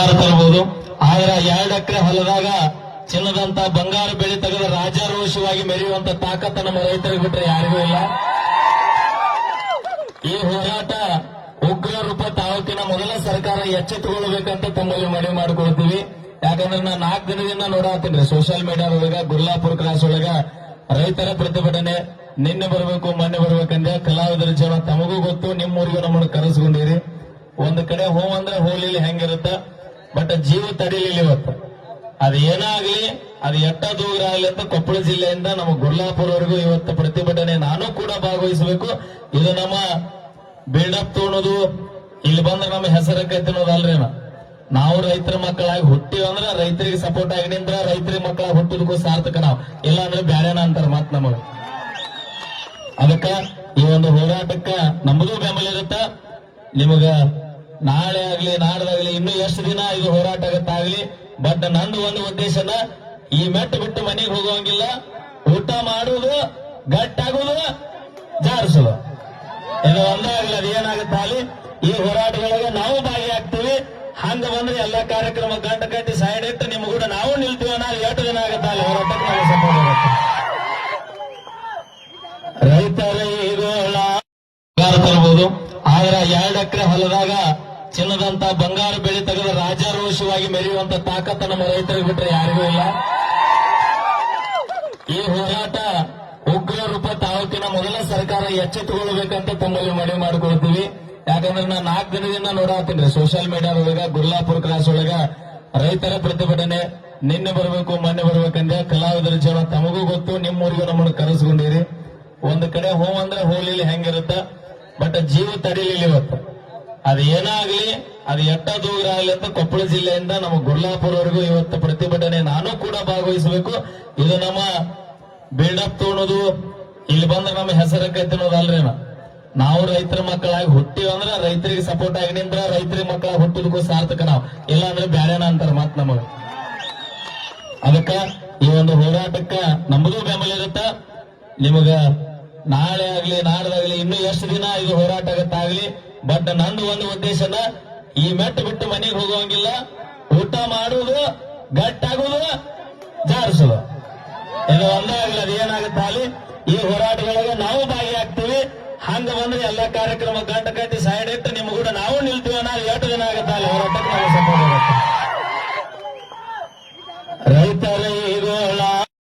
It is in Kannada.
ಬಂಗಾರ ತರಬಹುದು. ಆದ್ರೆ 2 ಎಕರೆ ಹೊಲದಾಗ ಚಿನ್ನದಂತ ಬಂಗಾರ ಬೆಳೆ ತೆಗೆದ ರಾಜಾರೋಷವಾಗಿ ಮೆರೆಯುವಂತ ತಾಕತ್ತ ನಮ್ಮ ರೈತರಿಗೆ ಬಿಟ್ರೆ ಯಾರಿಗೂ ಇಲ್ಲ. ಈ ಹೋರಾಟ ಉಗ್ರ ರೂಪ ತಾಲೂಕಿನ ಮೊದಲ ಸರ್ಕಾರ ಎಚ್ಚೆತ್ತುಕೊಳ್ಳಬೇಕಂತ ತಮ್ಮಲ್ಲಿ ಮನವಿ ಮಾಡಿಕೊಳ್ತೀವಿ. ಯಾಕಂದ್ರೆ ನಾನು 4 ದಿನದಿಂದ ನೋಡಾತೀನಿ ಸೋಷಿಯಲ್ ಮೀಡಿಯಾದೊಳಗ ಗುರ್ಲಾಪುರ ಕ್ರಾಸ್ ಒಳಗ ರೈತರ ಪ್ರತಿಭಟನೆ ನಿನ್ನೆ ಬರಬೇಕು ಮೊನ್ನೆ ಬರ್ಬೇಕಂದ್ರೆ ಕಲಾವಿದರ ಜೀವನ ತಮಗೂ ಗೊತ್ತು, ನಿಮ್ಮೂರಿಗೂ ನಮ್ಮನ್ನು ಕರೆಸ್ಕೊಂಡಿರಿ. ಒಂದ್ ಕಡೆ ಹೋಮ್ ಅಂದ್ರೆ ಹೋಲಿಲಿ ಹೆಂಗಿರುತ್ತ, ಬಟ್ ಜೀವ ತಡಿಲಿಲ್ಲ ಇವತ್ತು. ಅದು ಏನಾಗ್ಲಿ, ಅದು ಎಟ್ಟ ದೂರ ಆಗ್ಲಿ ಅಂತ ಕೊಪ್ಪಳ ಜಿಲ್ಲೆಯಿಂದ ನಮ್ಮ ಗುರ್ಲಾಪುರವರೆಗೂ ಇವತ್ತು ಪ್ರತಿಭಟನೆ ನಾನು ಕೂಡ ಭಾಗವಹಿಸಬೇಕು. ಇದು ನಮ್ಮ ಬಿಲ್ಡಪ್ ತೋಣೋದು, ಇಲ್ಲಿ ಬಂದ್ರೆ ನಮ್ಮ ಹೆಸರಕ್ಕೆ ತಿನ್ನೋದಲ್ರಿ. ನಾವು ರೈತರ ಮಕ್ಕಳಾಗಿ ಹುಟ್ಟಿವಂದ್ರ ರೈತರಿಗೆ ಸಪೋರ್ಟ್ ಆಗಿ ನಿಂದ್ರ ರೈತರಿಗೆ ಮಕ್ಕಳಾಗಿ ಹುಟ್ಟಿದಕ್ಕೂ ಸಾರ್ಥಕ ನಾವು, ಇಲ್ಲ ಅಂದ್ರೆ ಬ್ಯಾರೇನ ಅಂತಾರ ಮತ್ ನಮಗ. ಅದಕ್ಕ ಈ ಒಂದು ಹೋರಾಟಕ್ಕ ನಮ್ಮದು ಬೆಂಬಲ ಇರುತ್ತ. ನಿಮಗ ನಾಳೆ ಆಗ್ಲಿ ನಾಡ್ದಾಗ್ಲಿ ಇನ್ನು ಎಷ್ಟು ದಿನ ಇದು ಹೋರಾಟ ಆಗತ್ತಾಗ್ಲಿ, ಬಟ್ ನಂದು ಒಂದು ಉದ್ದೇಶನ ಈ ಮೆಟ್ಟು ಬಿಟ್ಟು ಮನೆಗೆ ಹೋಗುವಂಗಿಲ್ಲ. ಊಟ ಮಾಡುವುದು, ಗಟ್ಟಾಗುವುದು, ಜಾರಿಸೋದು, ಇದು ಒಂದೇ ಆಗಲಿ. ಅದೇನಾಗುತ್ತಾಗಲಿ ಈ ಹೋರಾಟಗಳಿಗೆ ನಾವು ಭಾಗಿಯಾಗ್ತೀವಿ. ಹಂಗ ಬಂದ್ರೆ ಎಲ್ಲಾ ಕಾರ್ಯಕ್ರಮ ಗಂಟ ಕಟ್ಟಿ ಸೈಡ್ ಇಟ್ಟು ನಿಮ್ ಕೂಡ ನಾವು ನಿಲ್ತೀವಿ ಅನ್ನೋ 8 ದಿನ ಆಗುತ್ತಲ್ಲ ಹೋರಾಟಕ್ಕೆ ನಾವು ಸಪೋರ್ಟ್ ಆಗುತ್ತೆ. ರೈತರಿಗೋಳ ಬಂಗಾರ ತರಬಹುದು. ಆದ್ರೆ 2 ಎಕರೆ ಹೊಲದಾಗ ಚಿನ್ನದಂತ ಬಂಗಾರ ಬೆಳೆ ತೆಗೆದ ರಾಜಾರೋಷವಾಗಿ ಮೆರೆಯುವಂತ ತಾಕತ್ತ ನಮ್ಮ ರೈತರಿಗೆ ಬಿಟ್ರೆ ಯಾರಿಗೂ ಇಲ್ಲ. ಈ ಹೋರಾಟ ಉಗ್ರ ರೂಪ ತಾಲೂಕಿನ ಮೊದಲ ಸರ್ಕಾರ ಎಚ್ಚೆತ್ತುಕೊಳ್ಳಬೇಕಂತ ತಮ್ಮಲ್ಲಿ ಮನವಿ ಮಾಡಿಕೊಳ್ತೀವಿ. ಯಾಕಂದ್ರೆ ನಾನು 4 ದಿನದಿಂದ ನೋಡಾತೀನಿ ಸೋಷಿಯಲ್ ಮೀಡಿಯಾದೊಳಗ ಗುರ್ಲಾಪುರ ಕ್ರಾಸ್ ಒಳಗ ರೈತರ ಪ್ರತಿಭಟನೆ ನಿನ್ನೆ ಬರಬೇಕು ಮೊನ್ನೆ ಬರ್ಬೇಕಂದ್ರೆ ಕಲಾವಿದರ ಜೀವನ ತಮಗೂ ಗೊತ್ತು, ನಿಮ್ಮೂರಿಗೂ ನಮ್ಮನ್ನು ಕರೆಸ್ಕೊಂಡಿರಿ. ಒಂದ್ ಕಡೆ ಹೋಮ್ ಅಂದ್ರೆ ಹೋಲಿಲಿ ಹೆಂಗಿರುತ್ತ, ಬಟ್ ಜೀವ ತಡಿಲಿಲ್ಲ ಇವತ್ತು. ಅದು ಏನಾಗ್ಲಿ, ಅದು ಎಟ್ಟ ದೂರ ಆಗ್ಲಿ ಅಂತ ಕೊಪ್ಪಳ ಜಿಲ್ಲೆಯಿಂದ ನಮ್ಮ ಗುರ್ಲಾಪುರವರೆಗೂ ಇವತ್ತು ಪ್ರತಿಭಟನೆ ನಾನು ಕೂಡ ಭಾಗವಹಿಸಬೇಕು. ಇದು ನಮ್ಮ ಬಿಲ್ಡಪ್ ತೋಣೋದು, ಇಲ್ಲಿ ಬಂದ್ರೆ ನಮ್ಮ ಹೆಸರಕ್ಕೆ ತಿನ್ನೋದಲ್ರಿ. ನಾವು ರೈತರ ಮಕ್ಕಳಾಗಿ ಹುಟ್ಟಿವಂದ್ರ ರೈತರಿಗೆ ಸಪೋರ್ಟ್ ಆಗಿ ನಿಂದ್ರ ರೈತರಿಗೆ ಮಕ್ಕಳಾಗಿ ಹುಟ್ಟಿದಕ್ಕೂ ಸಾರ್ಥಕ ನಾವು, ಇಲ್ಲ ಅಂದ್ರೆ ಬ್ಯಾರೇನ ಅಂತಾರ ಮತ್ ನಮಗ. ಅದಕ್ಕ ಈ ಒಂದು ಹೋರಾಟಕ್ಕ ನಮ್ಮದು ಬೆಂಬಲ ಇರುತ್ತ. ನಿಮಗ ನಾಳೆ ಆಗ್ಲಿ ನಾಡ್ದಾಗ್ಲಿ ಇನ್ನು ಎಷ್ಟು ದಿನ ಇದು ಹೋರಾಟ ಆಗತ್ತಾಗ್ಲಿ, ಬಟ್ ನಂದು ಒಂದು ಉದ್ದೇಶನ ಈ ಮೆಟ್ಟು ಬಿಟ್ಟು ಮನೆಗೆ ಹೋಗುವಂಗಿಲ್ಲ. ಊಟ ಮಾಡುವುದು, ಗಟ್ಟಾಗುವುದು, ಜಾರಿಸೋದು, ಇದು ಒಂದೇ ಆಗಲಿ. ಅದೇನಾಗುತ್ತಾಗಲಿ ಈ ಹೋರಾಟಗಳಿಗೆ ನಾವು ಭಾಗಿಯಾಗ್ತೀವಿ. ಹಂಗ ಬಂದ್ರೆ ಎಲ್ಲಾ ಕಾರ್ಯಕ್ರಮ ಗಂಟ